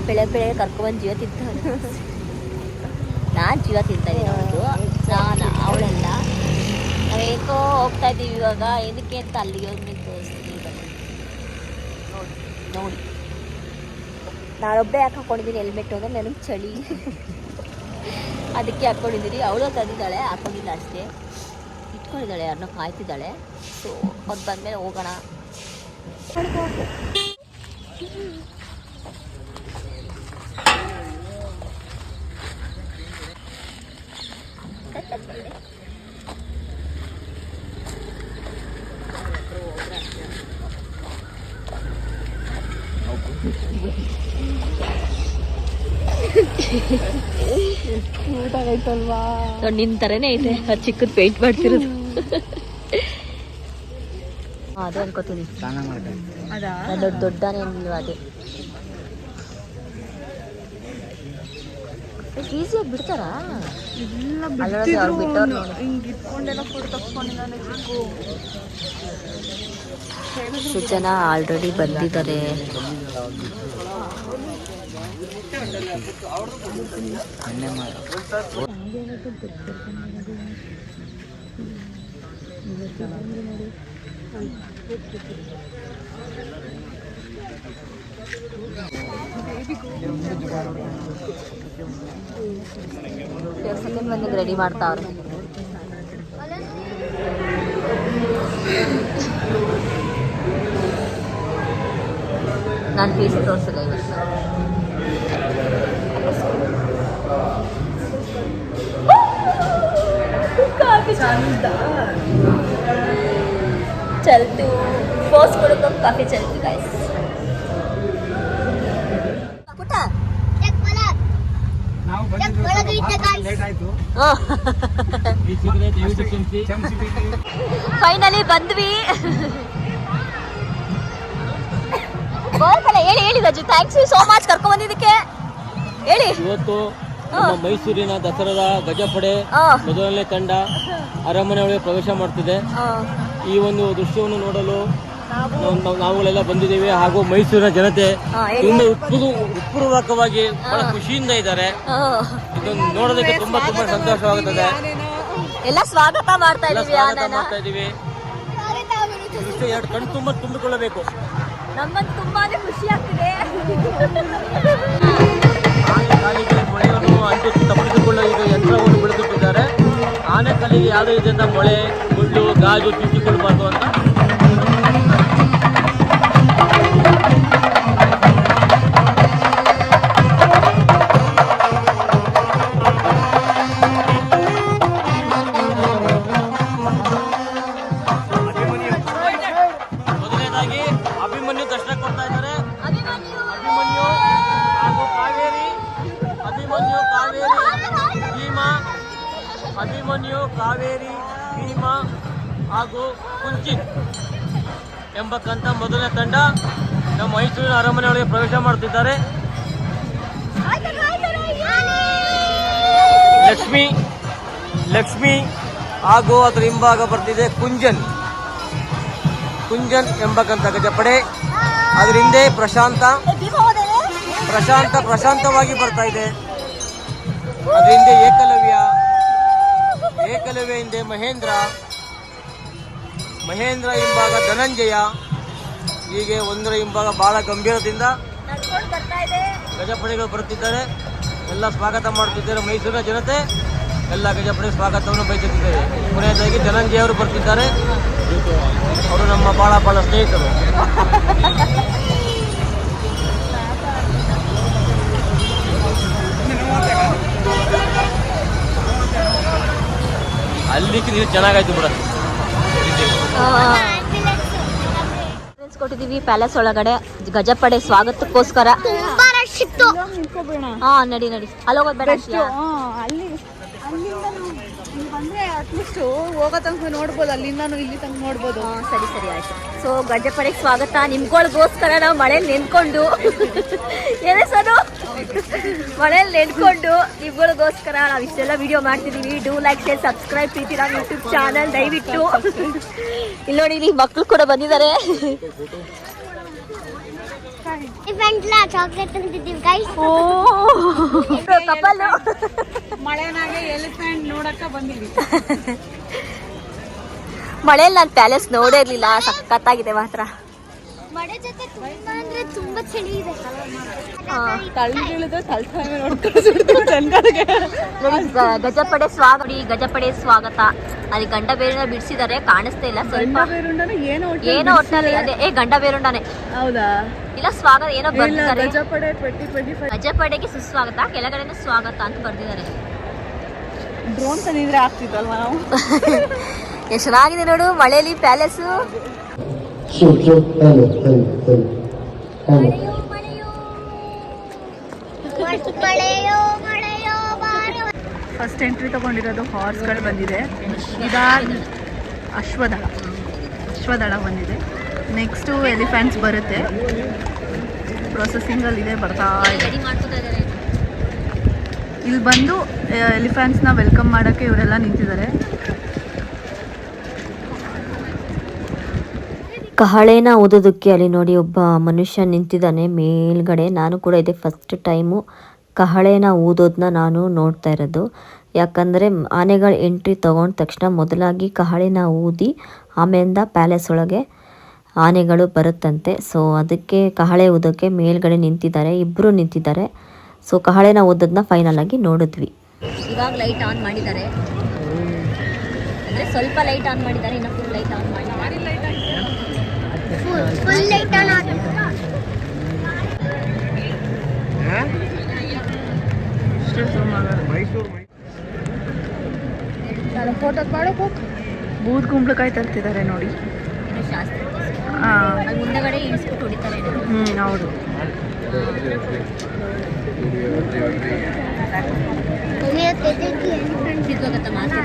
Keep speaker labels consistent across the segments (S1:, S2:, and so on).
S1: ಬೆಳಗ್ಗೆ ಬೆಳಗ್ಗೆ ಕರ್ಕೊಂಡ್ಬಂದು ಜೀವ ತಿಂತಾನೆ. ನಾನು ಜೀವ ತಿಂತಾ ಇದ್ದೀನಿ ಅವಳು, ನಾನು ಅವಳೆಲ್ಲ ನಾವೇಕೋ ಹೋಗ್ತಾ ಇದ್ದೀವಿ ಇವಾಗ. ಏನಕ್ಕೆ ಅಂತ ಅಲ್ಲಿಗೆ ಹೋಗಿ ತೋರಿಸ್ತೀನಿ ಬನ್ನಿ. ನೋಡಿ ನಾನೊಬ್ಬೇ ಯಾಕೆ ಹಾಕೊಂಡಿದ್ದೀನಿ ಹೆಲ್ಮೆಟ್ ಅಂದರೆ ನನಗೆ ಚಳಿ ಅದಕ್ಕೆ ಹಾಕ್ಕೊಂಡಿದ್ದೀನಿ. ಅವಳು ತಂದಿದ್ದಾಳೆ, ಹಾಕೊಂಡಿಲ್ಲ ಅಷ್ಟೇ, ಇಟ್ಕೊಂಡಿದ್ದಾಳೆ, ಯಾರನ್ನ ಕಾಯ್ತಿದ್ದಾಳೆ. ಸೊ ಅದು ಬಂದಮೇಲೆ ಹೋಗೋಣ. ನಿನ್ ತರನೇ ಐತೆ, ಅದು ಚಿಕ್ಕದ್ ಪೇಂಟ್ ಮಾಡ್ತಿರೋದು. ಅದೇ ಅನ್ಕೋತೀನಿ, ದೊಡ್ಡನೇ ಏನಿಲ್ವ ಅದೇ. ಈಸಿಯಾಗಿ ಬಿಡ್ತಾರಾ? ಎಷ್ಟು ಜನ ಆಲ್ರೆಡಿ ಬಂದಿದ್ದಾರೆ. ಸೆಕೆಂಡ್ ಬಂದಿಗೆ ರೆಡಿ ಮಾಡ್ತಾವ್ರೆ. ನಾನು ಫೀಸ್ ತೋರಿಸಿಲ್ಲ ಇವತ್ತು. चलतू पोस्ट ಕೊಡೋಕೆ ಕಾಫಿ ಚಲ್ತು गाइस. ಪುಟ್ಟ ಚೆಕ್ ಬಲಕ್ ನಾವು ಬಂದಿದ್ದೀವಿ ಲೇಟ್ ಆಯ್ತು. ಈ ಸಿಗರೆ ದಯವಿಟ್ಟು ಕ್ಷಮಿಸಿ. ಫೈನಲಿ ಬಂದ್ವಿ. ಗೋಲ್ಕಲ ಹೇಳಿ ಗಜು, ಥ್ಯಾಂಕ್ಸ್ ಯು ಸೋ ಮಚ್ ಕರ್ಕೊಂಡು ಬಂದಿದ್ದಕ್ಕೆ. ಹೇಳಿ
S2: ಇವತ್ತು ನಮ್ಮ ಮೈಸೂರಿನ ದಸರಾದ ಗಜಪಡೆ ಮೊದಲನೇ ತಂಡ ಅರಮನೆ ಒಳಗೆ ಪ್ರವೇಶ ಮಾಡ್ತಿದೆ. ಈ ಒಂದು ದೃಶ್ಯವನ್ನು ನೋಡಲು ನಾವುಗಳೆಲ್ಲ ಬಂದಿದ್ದೇವೆ. ಹಾಗೂ ಮೈಸೂರಿನ ಜನತೆ ತುಂಬಾ ಉತ್ಪೂರ್ವಕವಾಗಿ ಬಹಳ ಖುಷಿಯಿಂದ ಇದ್ದಾರೆ. ಇದನ್ನು ನೋಡೋದಕ್ಕೆ ತುಂಬಾ ಸಂತೋಷವಾಗುತ್ತದೆ.
S1: ಎಲ್ಲ ಸ್ವಾಗತ ಮಾಡ್ತಾ
S2: ಇದ್ದೀವಿ. ಎರಡು ಕಣ್ಣು ತುಂಬ ತುಂಬಿಕೊಳ್ಳಬೇಕು.
S1: ನಮ್ಮನ್ನು ತುಂಬಾನೇ ಖುಷಿ ಆಗ್ತಿದೆ.
S2: ಮೊಳೆಯನ್ನು ಅಂಟು ತಪ್ಪಿಸಿಕೊಳ್ಳಲು ಈಗ ಯಂತ್ರವನ್ನು ಬೆಳೆಸುತ್ತಿದ್ದಾರೆ. ಆನೆ ಕಲ್ಲಿಗೆ ಯಾವುದೇ ರೀತಿಯಿಂದ ಮೊಳೆ, ಮುಳ್ಳು, ಗಾಜು ಚುಚ್ಚಿಕೊಳ್ಬಾರ್ದು ಅಂತ. ಮೊದಲನೇದಾಗಿ ಅಭಿಮನ್ಯು ದರ್ಶನ ಕೊಡ್ತಾ ಇದ್ದಾರೆ. ಅಭಿಮನ್ಯು ಹಾಗೂ ಕಾವೇರಿ, ಅಭಿಮನ್ಯು ಕಾವೇರಿ ಭೀಮಾ ಹಾಗೂ ಕುಂಚಿನ್ ಎಂಬಕ್ಕಂತ ಮೊದಲನೇ ತಂಡ ನಮ್ಮ ಮೈಸೂರಿನ ಅರಮನೆ ಒಳಗೆ ಪ್ರವೇಶ ಮಾಡುತ್ತಿದ್ದಾರೆ. ಲಕ್ಷ್ಮಿ ಹಾಗೂ ಅದರ ಹಿಂಭಾಗ ಬರ್ತಿದೆ ಕುಂಜನ್ ಎಂಬಕ್ಕಂತ ಗಜಪಡೆ. ಅದರ ಹಿಂದೆ ಪ್ರಶಾಂತವಾಗಿ ಬರ್ತಾ ಇದೆ. ಅದ್ರ ಹಿಂದೆ ಏಕಲವ್ಯ ಹಿಂದೆ ಮಹೇಂದ್ರ ಹಿಂಭಾಗ ಧನಂಜಯ. ಹೀಗೆ ಒಂದರ ಹಿಂಭಾಗ ಬಹಳ ಗಂಭೀರದಿಂದ ಗಜಪಡೆಗಳು ಬರುತ್ತಿದ್ದಾರೆ. ಎಲ್ಲ ಸ್ವಾಗತ ಮಾಡುತ್ತಿದ್ದಾರೆ. ಮೈಸೂರಿನ ಜನತೆ ಎಲ್ಲ ಗಜಪಡೆ ಸ್ವಾಗತವನ್ನು ಬಯಸುತ್ತಿದ್ದಾರೆ. ಕೊನೆಯದಾಗಿ ಧನಂಜಯ ಅವರು ಬರ್ತಿದ್ದಾರೆ. ಅವರು ನಮ್ಮ ಬಹಳ ಸ್ನೇಹಿತರು. ಅಲ್ಲಿಗೆ ನೀವು ಚೆನ್ನಾಗಾಯ್ತು ಬಿಡ.
S1: ಕೊಟ್ಟಿದ್ದೀವಿ ಪ್ಯಾಲೇಸ್ ಒಳಗಡೆ ಗಜಪಡೆ ಸ್ವಾಗತಕ್ಕೋಸ್ಕರ. ಹಾ ನಡಿ ಅಲ್ಲೋಗೋದು ಬೇಡ.
S3: ಬಂದ್ರೆ ಅಟ್ಲೀಸ್ಟ್ ಹೋಗೋ ತನಕ ನೋಡ್ಬೋದು, ಅಲ್ಲಿಂದಾನು ಇಲ್ಲಿ ತನಕ ನೋಡ್ಬೋದು.
S1: ಸರಿ ಆಯ್ತು. ಸೊ ಗಜಪಡೆಗೆ ಸ್ವಾಗತ. ನಿಮ್ಗಳಿಗೋಸ್ಕರ ನಾವು ಮಳೇಲಿ ನೆನ್ಕೊಂಡು ಮಳೇಲಿ ನೆನ್ಕೊಂಡು ನಿಮ್ಗಳಿಗೋಸ್ಕರ ನಾವು ಇಷ್ಟೆಲ್ಲ ವಿಡಿಯೋ ಮಾಡ್ತಿದೀವಿ. ಡೂ ಲೈಕ್, ಶೇರ್, ಸಬ್ಸ್ಕ್ರೈಬ್ ಪ್ರೀತಿ ನಮ್ಮ ಯೂಟ್ಯೂಬ್ ಚಾನಲ್ ದಯವಿಟ್ಟು. ಇಲ್ಲಿ ನೋಡಿ, ಇಲ್ಲಿ ಮಕ್ಕಳು ಕೂಡ ಬಂದಿದ್ದಾರೆ.
S4: ಚಾಕ್ಲೇಟ್ ತಂದಿದ್ದೀವಿ ಗೈಸ್.
S1: ಕಪಲ್
S3: ಮಳೆನಾಗೆ ಎಲಿಫೆಂಟ್ ನೋಡಕ್ಕ ಬಂದಿವಿ.
S1: ಮಳೆಯಲ್ಲಿ ನಾನು ಪ್ಯಾಲೇಸ್ ನೋಡೇ ಇರ್ಲಿಲ್ಲ, ಸಖತ್ತಾಗಿದೆ ಮಾತ್ರ.
S4: ಮಳೆ ಜೊತೆ ತುಂಬಾ ಅಂದ್ರೆ ತುಂಬಾ ಚಳಿ ಇದೆ.
S3: ತಳ್ಳಿಳಿದ ತಳ್ತಾವೆ ನೋಡ್ಕೊಂಡು ಜನಗಳಿಗೆ.
S1: ಗಜಪಡೆ ಸ್ವಾಗತ ನೋಡಿ, ಗಜಪಡೆ ಸ್ವಾಗತ. ಅಲ್ಲಿ ಗಂಡ ಬೇರುಂಡ ಬಿಡಿಸಿದ್ದಾರೆ, ಕಾಣಿಸ್ತಾ ಇಲ್ಲ ಸ್ವಲ್ಪ. ಏನೋ ಒಟ್ಟಲ್ಲಿ ಅದೇ ಗಂಡ ಬೇರುಂಡನೆ.
S3: ಹೌದಾ?
S1: ಇಲ್ಲ ಸ್ವಾಗತ ಏನೋ ಬರ್ದಿದ್ದಾರೆ.
S3: ಗಜಪಡೆ 2025
S1: ಗಜಪಡೆಗೆ ಸುಸ್ವಾಗತ, ಕೆಳಗಡೆನೂ ಸ್ವಾಗತ ಅಂತ ಬರ್ದಿದ್ದಾರೆ.
S3: ಡ್ರೋನ್ ತಂದಿದ್ರೆ ಆಗ್ತಿತ್ತಲ್ವಾ ನಾವು.
S1: ಎಷ್ಟು ಚೆನ್ನಾಗಿದೆ ನೋಡು ಮಳೆಯಲ್ಲಿ ಪ್ಯಾಲೇಸು.
S3: ಫಸ್ಟ್ ಎಂಟ್ರಿ ತಗೊಂಡಿರೋದು ಹಾರ್ಸ್ಗಳು ಬಂದಿದೆ. ಇದಾದ ಅಶ್ವದಳ ಬಂದಿದೆ. ನೆಕ್ಸ್ಟು ಎಲಿಫೆಂಟ್ಸ್ ಬರುತ್ತೆ. ಪ್ರೊಸೆಸಿಂಗಲ್ಲಿ ಇದೆ, ಬರ್ತಾ ಇದೆ.
S1: ರೆಡಿ ಮಾಡ್ಕೊತಾ ಇದ್ದಾರೆ.
S3: ಇಲ್ಲಿ ಬಂದು ಎಲಿಫೆಂಟ್ಸ್ನ ವೆಲ್ಕಮ್ ಮಾಡೋಕ್ಕೆ ಇವರೆಲ್ಲ ನಿಂತಿದ್ದಾರೆ.
S1: ಕಹಳೆನ ಊದೋದಕ್ಕೆ ಅಲ್ಲಿ ನೋಡಿ ಒಬ್ಬ ಮನುಷ್ಯ ನಿಂತಿದ್ದಾನೆ ಮೇಲ್ಗಡೆ. ನಾನು ಕೂಡ ಇದೆ ಫಸ್ಟ್ ಟೈಮು ಕಹಳೆನ ಊದೋದನ್ನ ನಾನು ನೋಡ್ತಾ ಇರೋದು. ಯಾಕಂದರೆ ಆನೆಗಳ ಎಂಟ್ರಿ ತೊಗೊಂಡ ತಕ್ಷಣ ಮೊದಲಾಗಿ ಕಹಳೆನ ಊದಿ ಆಮೇಲಿಂದ ಪ್ಯಾಲೇಸ್ ಒಳಗೆ ಆನೆಗಳು ಬರುತ್ತಂತೆ. ಸೊ ಅದಕ್ಕೆ ಕಹಳೆ ಊದೋಕ್ಕೆ ಮೇಲ್ಗಡೆ ನಿಂತಿದ್ದಾರೆ, ಇಬ್ಬರು ನಿಂತಿದ್ದಾರೆ. ಸೊ ಕಹಳೆನ ಊದೋದನ್ನ ಫೈನಲ್ ಆಗಿ ನೋಡಿದ್ವಿ. ಇವಾಗ ಲೈಟ್ ಆನ್ ಮಾಡಿದ್ದಾರೆ, ಅಂದರೆ ಸ್ವಲ್ಪ ಲೈಟ್ ಆನ್ ಮಾಡಿದ್ದಾರೆ, ಇನ್ನು ಫುಲ್ ಲೈಟ್ ಆನ್ ಮಾಡಿದ್ದಾರೆ.
S4: ಫುಲ್ ಲೈಟ್ ಆನ್ ಆಗಿದೆ.
S3: ಬೂದ್ ಕುಂಬಳಕಾಯಿ ತರ್ತಿದ್ದಾರೆ ನೋಡಿ.
S1: ಇನ್ನು ಶಾಸ್ತ್ರ ಅಲ್ಲಿ ಮುಂದೆಗಡೆ ಇಳಿಸ್ಬಿಟ್ಟು ಹೊಡಿತಾರೆ.
S3: ಹೌದು.
S1: ಸಿದ್ಧವಾಗತ್ತ ಮಾತು.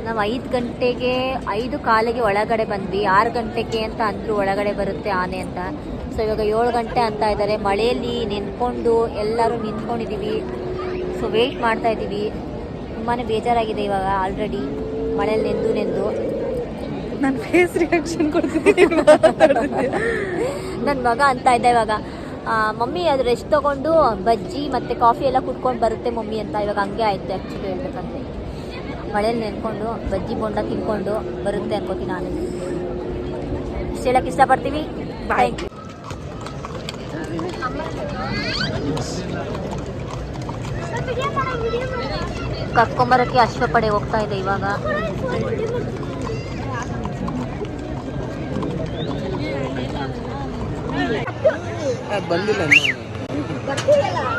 S1: ನಾವು 5 ಗಂಟೆಗೆ 5:15 ಒಳಗಡೆ ಬಂದ್ವಿ. 6 ಗಂಟೆಗೆ ಅಂತ ಅಂದರು ಒಳಗಡೆ ಬರುತ್ತೆ ಆನೆ ಅಂತ. ಸೊ ಇವಾಗ 7 ಗಂಟೆ ಅಂತ ಇದ್ದಾರೆ. ಮಳೆಯಲ್ಲಿ ನಿಂತ್ಕೊಂಡು ಎಲ್ಲರೂ ನಿಂತ್ಕೊಂಡಿದ್ದೀವಿ. ಸೊ ವೆಯ್ಟ್ ಮಾಡ್ತಾ ಇದ್ದೀವಿ. ತುಂಬಾ ಬೇಜಾರಾಗಿದೆ ಇವಾಗ ಆಲ್ರೆಡಿ ಮಳೆಯಲ್ಲಿ ನೆಂದು.
S3: ನನ್ನ ಫೇಸ್ ರಿಯಾಕ್ಷನ್ ಕೊಡ್ತಿದ್ದೀನಿ.
S1: ನನ್ನ ಮಗ ಅಂತ ಇದ್ದ ಇವಾಗ, ಮಮ್ಮಿ ಅದು ರೆಸ್ಟ್ ತೊಗೊಂಡು ಬಜ್ಜಿ ಮತ್ತು ಕಾಫಿ ಎಲ್ಲ ಕುಟ್ಕೊಂಡು ಬರುತ್ತೆ ಮಮ್ಮಿ ಅಂತ. ಇವಾಗ ಹಂಗೆ ಆಯಿತು ಆ್ಯಕ್ಚುಲಿ ಹೇಳ್ಬೇಕಂದ್ರೆ. ಮಳೇಲಿ ನೆನ್ಕೊಂಡು ಬಜ್ಜಿ ಬೋಂಡ ತಿನ್ಕೊಂಡು ಬರುತ್ತೆ ಅನ್ಕೋತೀನಿ ನಾನು. ಇಷ್ಟು ಹೇಳಕ್ಕೆ ಇಷ್ಟಪಡ್ತೀವಿ. ಬಾಯ್. ಕರ್ಕೊಂಬರಕ್ಕೆ ಅಶ್ವಪಡೆ ಹೋಗ್ತಾ ಇದೆ ಇವಾಗ.
S2: ಬಂದಿಲ್ಲ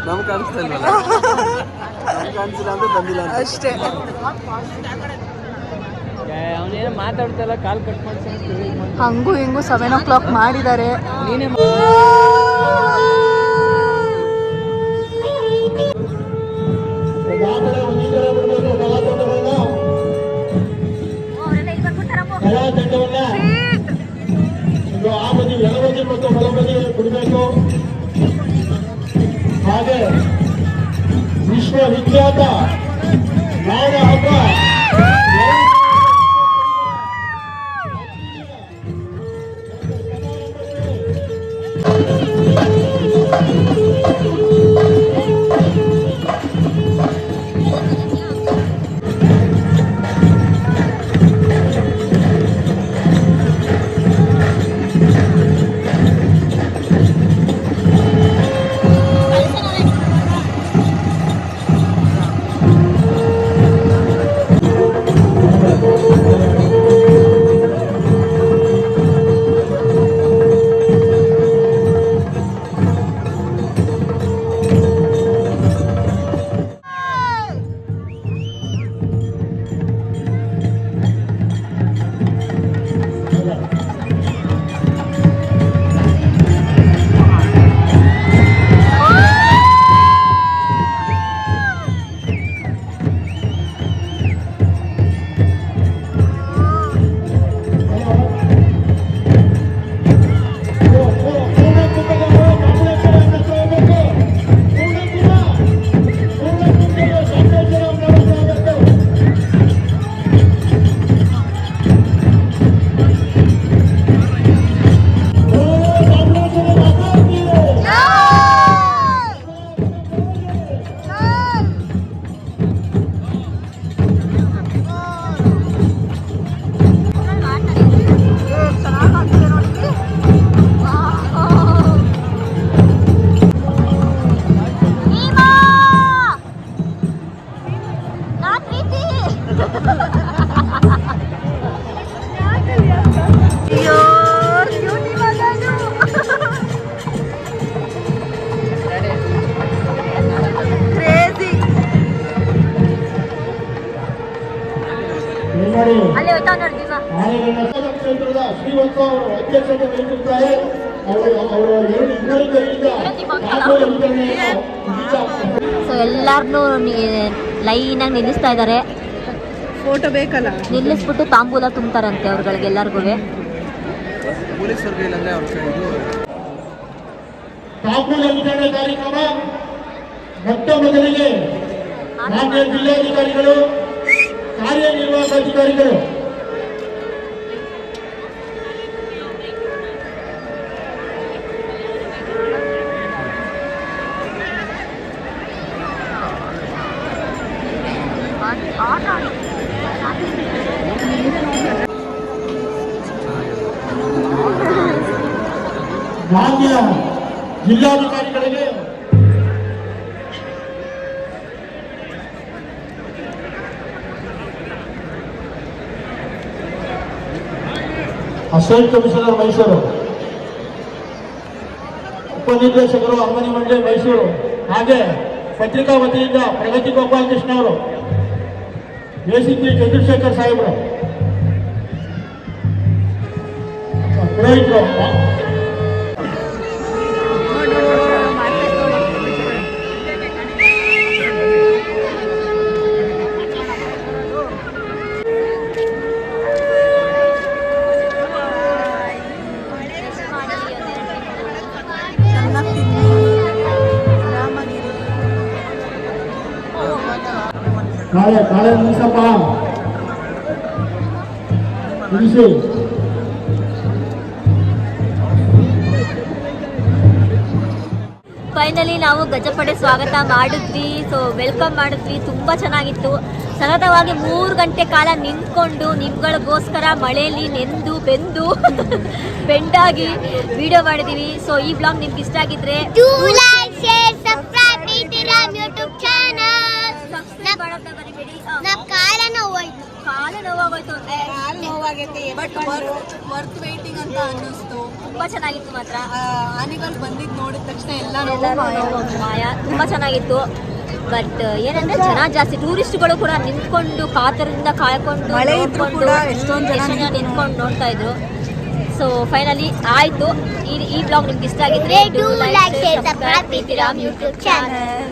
S2: ನಮ್ಗೆ ಕಾಣಿಸ್ತಾ ಇಲ್ವಲ್ಲ, ನಮ್ಗೆ ಕಾಣಿಸಿಲ್ಲ ಅಂದ್ರೆ ಬಂದಿಲ್ಲ
S3: ಅಷ್ಟೇ.
S2: ಅವನೇನೋ ಮಾತಾಡ್ತಲ್ಲ, ಕಾಲ್ ಕಟ್ ಮಾಡ್ಕೊಂಡು
S3: ಹಂಗೂ ಹಿಂಗೂ 7 o'clock ಮಾಡಿದ್ದಾರೆ.
S2: ನೀನೇ
S5: ಎಡಬದಿ ಮತ್ತು ಬಲಬದಿ ಬಿಡಬೇಕು. ಹಾಗೆ ವಿಶ್ವವಿಖ್ಯಾತ ನಾಡ ಹಬ್ಬ ಅವರು
S1: ಅಲ್ಲಿ ಹೋಯ್ತಾ ನೋಡಿ ಭೀಮಾ.
S5: ಆನೆಗಳ ಕ್ಷೇತ್ರದ ಶ್ರೀವಂತ ಅವರು ಅಧ್ಯಕ್ಷತೆ ವಹಿಸಿದ್ದಾರೆ. ಅವರು ಇನ್ನೂರೈದರಿಂದ 400 ವಿತರಣೆಯನ್ನು
S1: ಸೊ ಎಲ್ಲಾರನ್ನೂ ಲೈನಾಗಿ ನಿಲ್ಲಿಸ್ತಾ ಇದ್ದಾರೆ.
S3: ಫೋಟೋ ಬೇಕಲ್ಲ.
S1: ನಿಲ್ಲಿಸ್ಬಿಟ್ಟು ತಾಂಬೂಲ ತುಂಬ್ತಾರಂತೆ ಅವ್ರಗಳಿಗೆ ಎಲ್ಲರಿಗೂ.
S5: ತಾಂಬೂಲ ವಿತರಣೆ ಕಾರ್ಯಕ್ರಮ ಮೊಟ್ಟ ಮೊದಲಿಗೆ ಮಾನ್ಯ ಜಿಲ್ಲಾಧಿಕಾರಿಗಳು, ಕಾರ್ಯನಿರ್ವಾಹಕ ಅಧಿಕಾರಿಗಳು ಮಾನ್ಯ ಜಿಲ್ಲಾಧಿಕಾರಿಗಳಿಗೆ ಅಸಿಸ್ಟೆಂಟ್ ಕಮಿಷನರ್ ಮೈಸೂರು, ಉಪನಿರ್ದೇಶಕರು ಅರಮನೆ ಮಂಡಳಿ ಮೈಸೂರು, ಹಾಗೆ ಪತ್ರಿಕಾ ವತಿಯಿಂದ ಪ್ರಗತಿ ಗೋಪಾಲಕೃಷ್ಣ ಅವರು, ಎಸಿಪಿ ಚಂದ್ರಶೇಖರ್ ಸಾಹೇಬರು, ಪುರೋಹಿತರು, ಕಾಳೆ ನಿಲ್ಸಪ್ಪ ನಿಲ್ಲಿಸಿ.
S1: ಫೈನಲಿ ನಾವು ಗಜಪಡೆ ಸ್ವಾಗತ ಮಾಡಿದ್ವಿ. ಸೊ ವೆಲ್ಕಮ್ ಮಾಡಿದ್ವಿ. ತುಂಬ ಚೆನ್ನಾಗಿತ್ತು. ಸತತವಾಗಿ 3 ಗಂಟೆ ಕಾಲ ನಿಂತ್ಕೊಂಡು ನಿಮ್ಗಳಿಗೋಸ್ಕರ ಮಳೆಯಲ್ಲಿ ನೆಂದು ಬೆಂದು ಬೆಂಡಾಗಿ ವಿಡಿಯೋ ಮಾಡಿದ್ದೀವಿ. ಸೊ ಈ ಬ್ಲಾಗ್ ನಿಮ್ಗೆ ಇಷ್ಟ ಆಗಿದ್ರೆ ಕಾಲು ನೋವಾಗೋಯ್ತು ಅಂದ್ರೆ
S3: ಬಟ್ ವರ್ತ್ ವೇಟಿಂಗ್ ಅಂತ ಅನ್ನಿಸ್ತು.
S1: ತುಂಬಾ ಚೆನ್ನಾಗಿತ್ತು ಮಾತ್ರ.
S3: ಆನೆಗಳು ಬಂದಿದ್ದು ನೋಡಿದ ತಕ್ಷಣ ಎಲ್ಲ
S1: ಮಾಯ ತುಂಬಾ ಚೆನ್ನಾಗಿತ್ತು. ಬಟ್ ಏನಂದ್ರೆ ಜನ ಜಾಸ್ತಿ, ಟೂರಿಸ್ಟ್ಗಳು ಕೂಡ ನಿಂತ್ಕೊಂಡು ಕಾತರದಿಂದ ಕಾಯ್ಕೊಂಡು
S3: ಮಳೆ ಇದ್ರೂ ಕೂಡ ಎಷ್ಟೊಂದು ಜನ
S1: ನಿಂತ್ಕೊಂಡು ನೋಡ್ತಾ ಇದ್ರು. ಸೊ ಫೈನಲಿ ಆಯ್ತು. ಈ ಬ್ಲಾಗ್ ನಿಮ್ಗೆ ಇಷ್ಟ ಆಗಿದ್ರೆ
S4: Do like, share, subscribe, YouTube channel.